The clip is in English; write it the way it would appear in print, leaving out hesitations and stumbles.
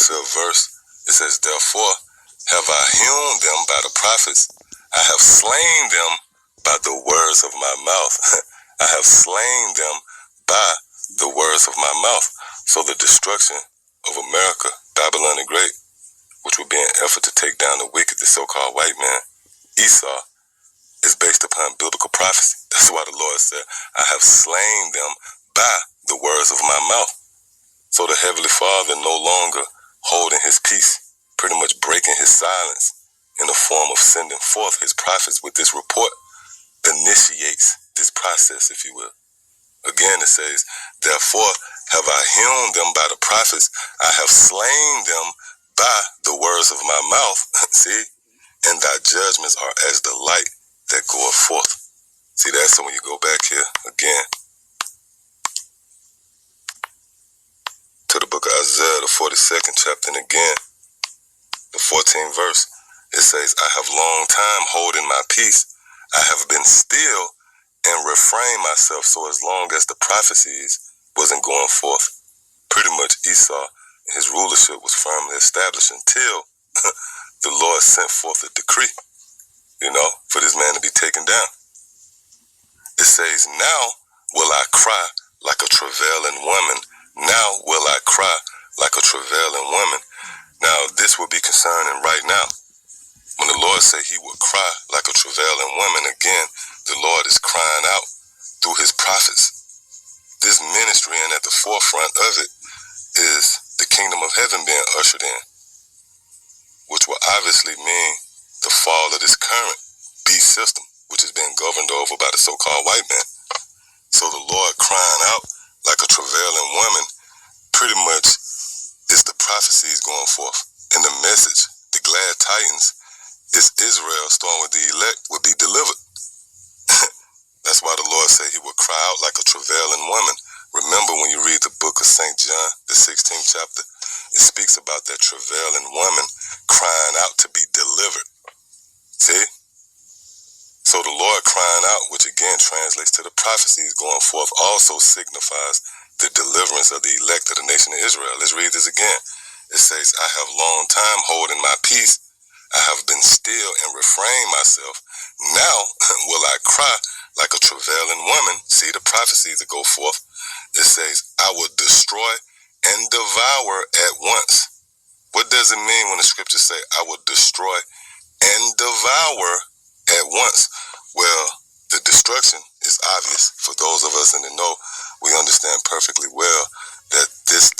25th verse, it says, therefore have I hewn them by the prophets, I have slain them by the words of my mouth. I have slain them by the words of my mouth. So the destruction of America, Babylon the Great, which would be an effort to take down the wicked, the so-called white man, Esau, is based upon biblical prophecy. That's why the Lord said, I have slain them by the words of my mouth. So the Heavenly Father no longer holding his peace, pretty much breaking his silence in the form of sending forth his prophets with this report, initiates this process, if you will. Again, it says, therefore have I hewn them by the prophets, I have slain them by the words of my mouth. See? And thy judgments are as the light that goeth forth. See that? So when you go back here again to the book of Isaiah, the 42nd chapter, and again, the 14th verse, it says, I have long time holding my peace. I have been still and refrained myself, so as long as the prophecies wasn't going forth. Pretty much Esau, his rulership was firmly established until the Lord sent forth a decree, for this man to be taken down. It says, now will I cry like a travailing woman. Now will I cry like a travailing woman. Now, this will be concerning right now. When the Lord said he would cry like a travailing woman, again, the Lord is crying out through his prophets. This ministry, and at the forefront of it, is the kingdom of heaven being ushered in, which will obviously mean the fall of this current beast system, which is being governed over by the so-called white man. So the Lord crying out like a travailing woman pretty much is the prophecies going forth. And the message, the glad tidings, is Israel, starting with the elect, would be delivered. That's why the Lord said he would cry out like a travailing woman. Remember, when you read the book of St. John, the 16th chapter, it speaks about that travailing woman crying out to be delivered. See? So the Lord crying out, which again translates to the prophecies going forth, also signifies the deliverance of the elect of the nation of Israel. Let's read this again. It says, I have long time holding my peace. I have been still and refrained myself. Now will I cry like a travailing woman. See the prophecies that go forth. It says, I will destroy and devour at once. What does it mean when the scriptures say, I will destroy and devour at once? Well, the destruction is obvious. For those of us in the know, we understand perfectly well that this